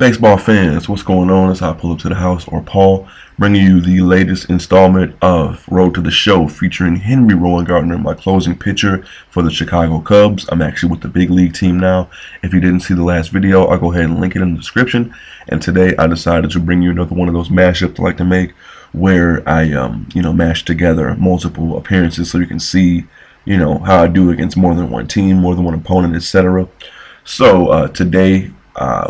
Baseball fans, what's going on? It's I pull up to the house, or Paul, bringing you the latest installment of Road to the Show, featuring Henry Rowengartner, my closing pitcher for the Chicago Cubs. I'm actually with the big league team now. If you didn't see the last video, I'll go ahead and link it in the description. And today I decided to bring you another one of those mashups I like to make, where I mash together multiple appearances so you can see how I do against more than one team, more than one opponent, etc. So today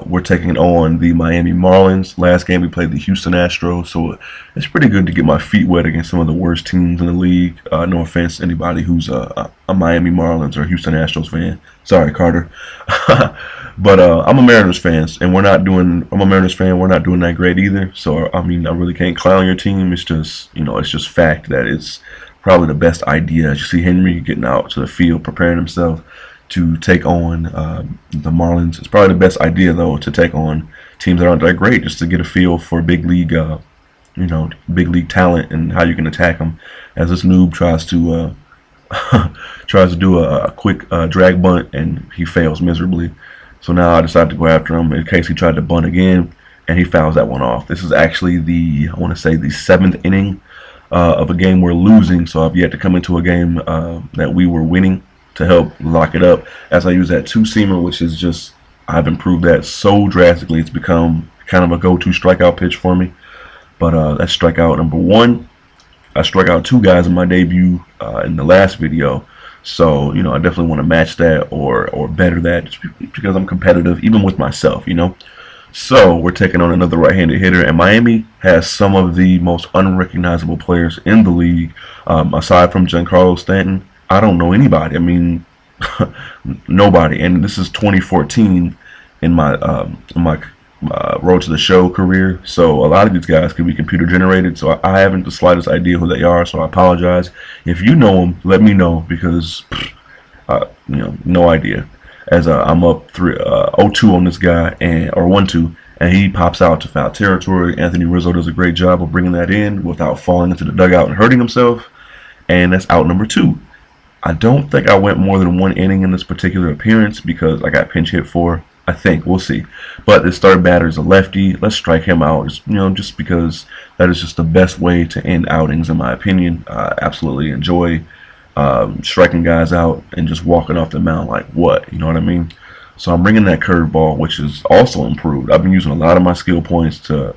we're taking on the Miami Marlins. Last game we played the Houston Astros, so it's pretty good to get my feet wet against some of the worst teams in the league. No offense to anybody who's a Miami Marlins or Houston Astros fan. Sorry, Carter. But I'm a Mariners fan, and we're not doing that great either. So I mean, I really can't clown your team. It's just it's just fact that it's probably the best idea. As you see Henry getting out to the field, preparing himself to take on the Marlins. It's probably the best idea, though, to take on teams that aren't that great, just to get a feel for big league, big league talent and how you can attack them. As this noob tries to do a quick drag bunt, and he fails miserably. So now I decided to go after him in case he tried to bunt again, and he fouls that one off. This is actually the 7th inning of a game we're losing, so I've yet to come into a game that we were winning to help lock it up, as I use that two-seamer, which is just, I've improved that so drastically. It's become kind of a go-to strikeout pitch for me. But that's strikeout number 1. I struck out 2 guys in my debut in the last video, so I definitely want to match that or better that, just because I'm competitive even with myself. So we're taking on another right-handed hitter, and Miami has some of the most unrecognizable players in the league. Aside from Giancarlo Stanton, I don't know anybody. I mean, nobody. And this is 2014 in my Road to the Show career. So a lot of these guys could be computer generated. So I haven't the slightest idea who they are. So I apologize. If you know them, let me know, because no idea. As I'm up 0-2 on this guy, or 1-2, and he pops out to foul territory. Anthony Rizzo does a great job of bringing that in without falling into the dugout and hurting himself. And that's out number 2. I don't think I went more than 1 inning in this particular appearance because I got pinch hit for. I think we'll see. But this third batter is a lefty. Let's strike him out. Just because that is just the best way to end outings, in my opinion. I absolutely enjoy striking guys out and just walking off the mound like what, you know what I mean? So I'm bringing that curveball, which is also improved. I've been using a lot of my skill points to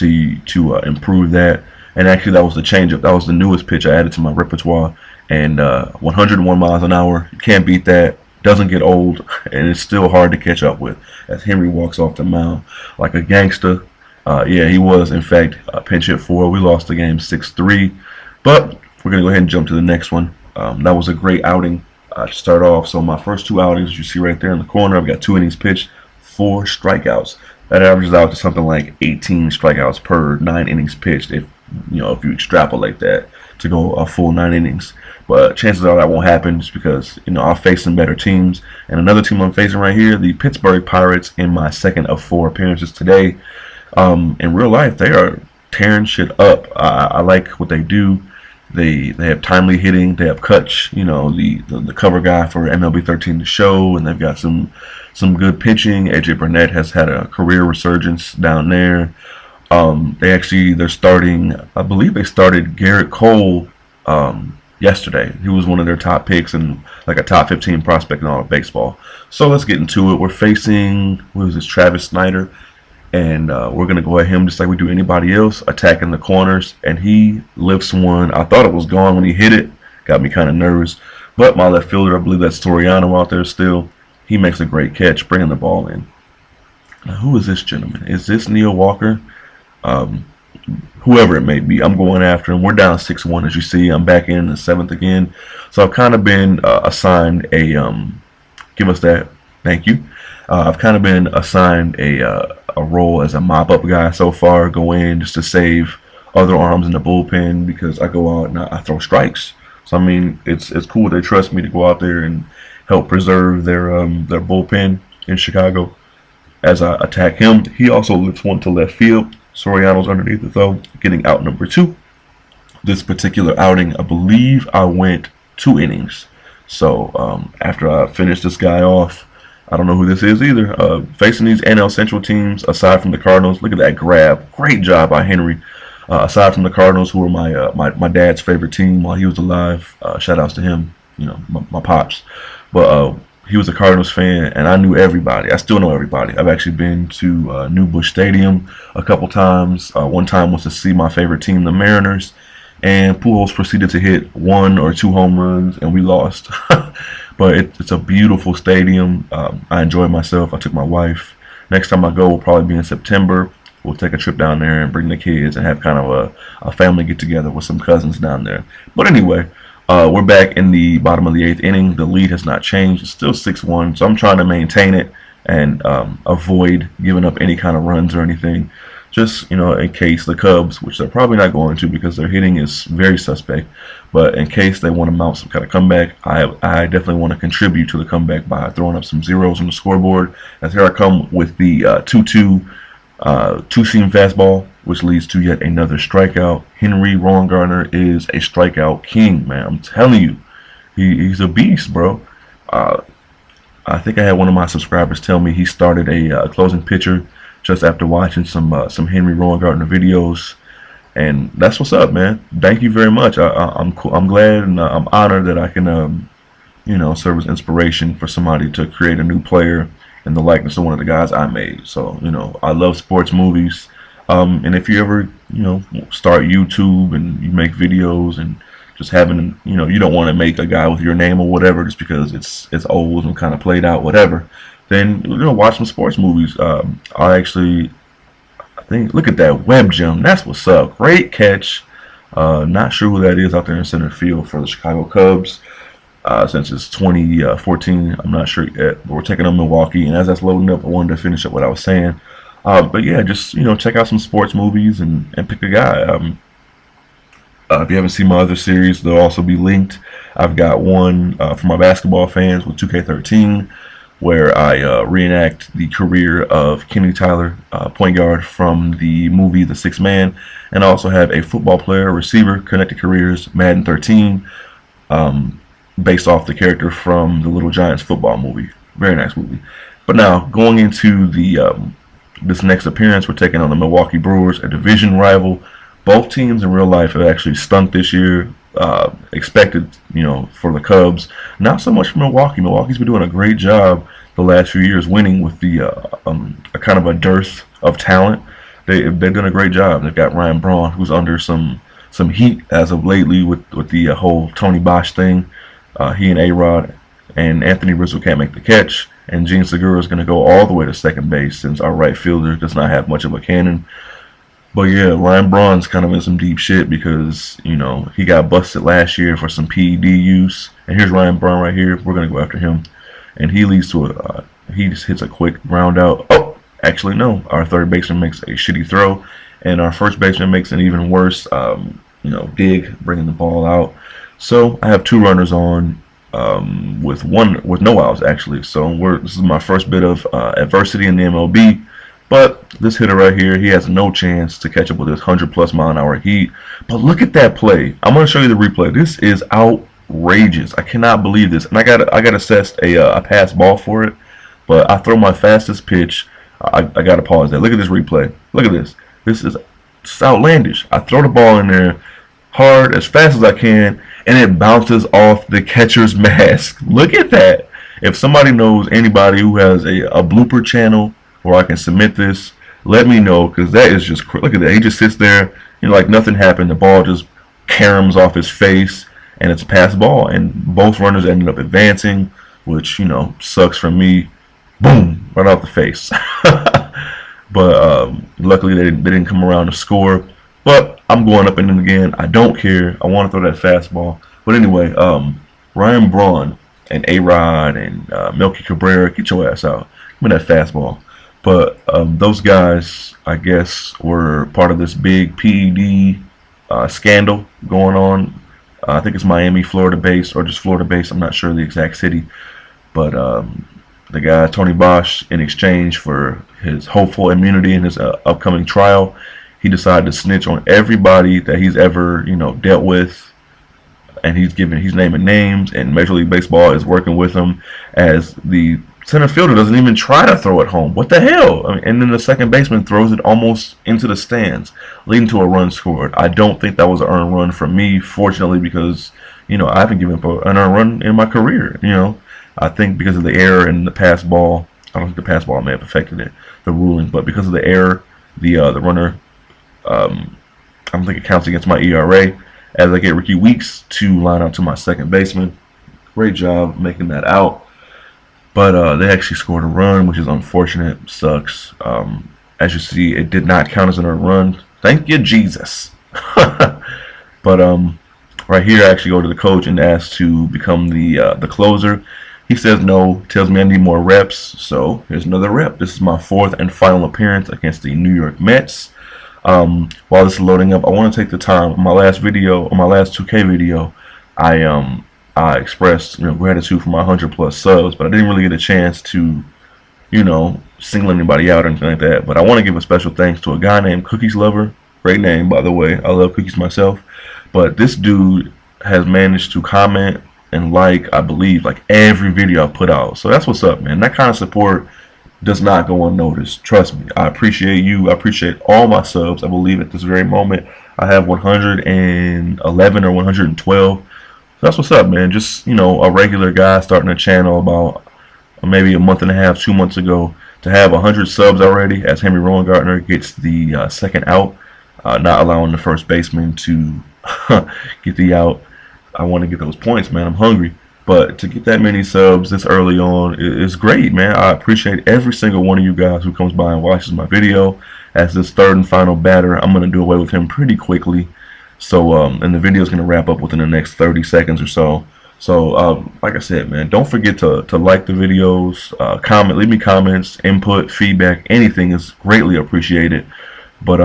improve that. And actually, that was the changeup. That was the newest pitch I added to my repertoire. And 101 miles an hour, you can't beat that. Doesn't get old, and it's still hard to catch up with. As Henry walks off the mound like a gangster. Yeah, he was, in fact, pinch hit for. We lost the game 6-3. But we're going to go ahead and jump to the next one. That was a great outing to start off. So my first 2 outings, you see right there in the corner, I've got 2 innings pitched, 4 strikeouts. That averages out to something like 18 strikeouts per 9 innings pitched, if you extrapolate that to go a full 9 innings. But chances are that won't happen, just because I'll face some better teams. And another team I'm facing right here, the Pittsburgh Pirates, in my second of 4 appearances today. In real life, they are tearing shit up. I like what they do. They have timely hitting. They have Kutch, the cover guy for MLB 13 The Show, and they've got some good pitching. AJ Burnett has had a career resurgence down there. They're starting, I believe they started Garrett Cole yesterday. He was one of their top picks and like a top 15 prospect in all of baseball. So let's get into it. We're facing, Travis Snyder, and we're going to go at him just like we do anybody else, attacking the corners, and he lifts one. I thought it was gone when he hit it. Got me kind of nervous. But my left fielder, I believe that's Soriano out there still, he makes a great catch, bringing the ball in. Now, who is this gentleman? Is this Neil Walker? Whoever it may be, I'm going after him. We're down 6-1, as you see. I'm back in the 7th again. So I've kind of been assigned a give us that. Thank you. I've kind of been assigned a role as a mop-up guy so far. Go in just to save other arms in the bullpen, because I go out and I throw strikes. So I mean, it's cool. They trust me to go out there and help preserve their bullpen in Chicago. As I attack him, he also lifts one to left field. Soriano's underneath it, though, getting out number 2. This particular outing, I believe I went 2 innings. So after I finished this guy off, I don't know who this is either. Facing these NL Central teams, aside from the Cardinals, look at that grab. Great job by Henry. Aside from the Cardinals, who were my dad's favorite team while he was alive. Shout outs to him, my pops. But he was a Cardinals fan, and I knew everybody. I still know everybody. I've actually been to New Busch Stadium a couple times. One time was to see my favorite team, the Mariners, and Pujols proceeded to hit 1 or 2 home runs, and we lost. But it's a beautiful stadium. I enjoyed myself. I took my wife. Next time I go will probably be in September. We'll take a trip down there and bring the kids and have kind of a family get together with some cousins down there. But anyway, we're back in the bottom of the 8th inning. The lead has not changed. It's still 6-1. So I'm trying to maintain it and avoid giving up any kind of runs or anything. Just, in case the Cubs, which they're probably not going to because their hitting is very suspect, but in case they want to mount some kind of comeback, I definitely want to contribute to the comeback by throwing up some zeros on the scoreboard. As here I come with the 2-2 two-seam fastball, which leads to yet another strikeout. Henry Rowengartner is a strikeout king, man. I'm telling you, he's a beast, bro. I think I had one of my subscribers tell me he started a closing pitcher just after watching some Henry Rowengartner videos, and that's what's up, man. Thank you very much. I'm glad and I'm honored that I can serve as inspiration for somebody to create a new player in the likeness of one of the guys I made. So I love sports movies, and if you ever start YouTube and you make videos and just having you don't want to make a guy with your name or whatever just because it's old and kind of played out, whatever, then watch some sports movies. I think, look at that web gem. That's what's up. Great catch. Not sure who that is out there in center field for the Chicago Cubs. Since it's 2014, I'm not sure yet. But we're taking on Milwaukee, and as that's loading up, I wanted to finish up what I was saying. But yeah, just check out some sports movies and pick a guy. If you haven't seen my other series, they'll also be linked. I've got one for my basketball fans with 2K13, where I reenact the career of Kenny Tyler, point guard from the movie The Sixth Man, and I also have a football player, receiver, connected careers, Madden 13, based off the character from the Little Giants football movie. Very nice movie. But now, going into the this next appearance, we're taking on the Milwaukee Brewers, a division rival. Both teams in real life have actually stunk this year. Expected, for the Cubs. Not so much for Milwaukee. Milwaukee's been doing a great job the last few years winning with the a kind of a dearth of talent. They've done a great job. They've got Ryan Braun, who's under some heat as of lately with the whole Tony Bosch thing. He and A-Rod and Anthony Rizzo can't make the catch, and Gene Segura is going to go all the way to second base since our right fielder does not have much of a cannon. But yeah, Ryan Braun's kind of in some deep shit because, he got busted last year for some PED use. And here's Ryan Braun right here. We're going to go after him. And he leads to he just hits a quick ground out. Oh, actually, no. Our third baseman makes a shitty throw. And our first baseman makes an even worse, dig, bringing the ball out. So I have 2 runners on with no outs, actually. So this is my first bit of adversity in the MLB. But this hitter right here, he has no chance to catch up with this 100+ mile an hour heat. But look at that play. I'm going to show you the replay. This is outrageous. I cannot believe this. And I got assessed a pass ball for it. But I throw my fastest pitch. I got to pause that. Look at this replay. Look at this. This is outlandish. I throw the ball in there hard, as fast as I can, and it bounces off the catcher's mask. Look at that. If somebody knows anybody who has a blooper channel where I can submit this, let me know, because that is just, look at that. He just sits there, like nothing happened. The ball just caroms off his face, and it's a pass ball, and both runners ended up advancing, which, sucks for me. Boom, right off the face. But luckily they didn't come around to score. But I'm going up in it again. I don't care. I want to throw that fastball. But anyway, Ryan Braun and A-Rod and Melky Cabrera, get your ass out. Give me that fastball. But those guys, I guess, were part of this big PED scandal going on. I think it's Miami, Florida based, or just Florida based. I'm not sure the exact city. But the guy, Tony Bosch, in exchange for his hopeful immunity in his upcoming trial, he decided to snitch on everybody that he's ever, dealt with. And he's naming names, and Major League Baseball is working with him as the Center fielder doesn't even try to throw it home. What the hell? I mean, and then the second baseman throws it almost into the stands, leading to a run scored. I don't think that was an earned run for me, fortunately, because, you know, I haven't given up an earned run in my career. You know, I think because of the error in the pass ball, I don't think the pass ball may have affected it, the ruling, but because of the error, the runner, I don't think it counts against my ERA, as I get Ricky Weeks to line out to my second baseman. Great job making that out. But they actually scored a run, which is unfortunate. Sucks. As you see, it did not count as an earned run. Thank you, Jesus. But right here, I actually go to the coach and ask to become the closer. He says no, tells me I need more reps. So here's another rep. This is my fourth and final appearance against the New York Mets. While this is loading up, I want to take the time. On my last video, on my last 2K video, I expressed, you know, gratitude for my 100+ subs, but I didn't really get a chance to, you know, single anybody out or anything like that. But I want to give a special thanks to a guy named Cookies Lover. Great name, by the way. I love cookies myself. But this dude has managed to comment and like, I believe, like every video I put out. So that's what's up, man. That kind of support does not go unnoticed. Trust me. I appreciate you. I appreciate all my subs. I believe at this very moment I have 111 or 112. So that's what's up, man. Just, you know, a regular guy starting a channel about maybe a month and a half, 2 months ago, to have 100 subs already as Henry Rowengartner gets the second out, not allowing the first baseman to get the out. I want to get those points, man. I'm hungry. But to get that many subs this early on is great, man. I appreciate every single one of you guys who comes by and watches my video. As this third and final batter, I'm going to do away with him pretty quickly. So, and the video is going to wrap up within the next 30 seconds or so. So, like I said, man, don't forget to like the videos, comment, leave me comments, input, feedback, anything is greatly appreciated. But,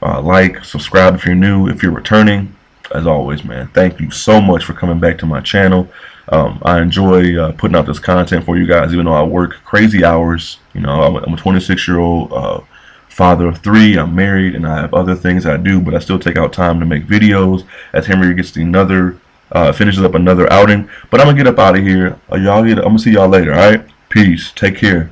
like, subscribe if you're new, if you're returning. As always, man, thank you so much for coming back to my channel. I enjoy putting out this content for you guys, even though I work crazy hours. You know, I'm a 26-year-old father of 3. I'm married, and I have other things I do, but I still take out time to make videos as Henry gets finishes up another outing. But I'm gonna get up out of here. I'm gonna see y'all later. All right, peace. Take care.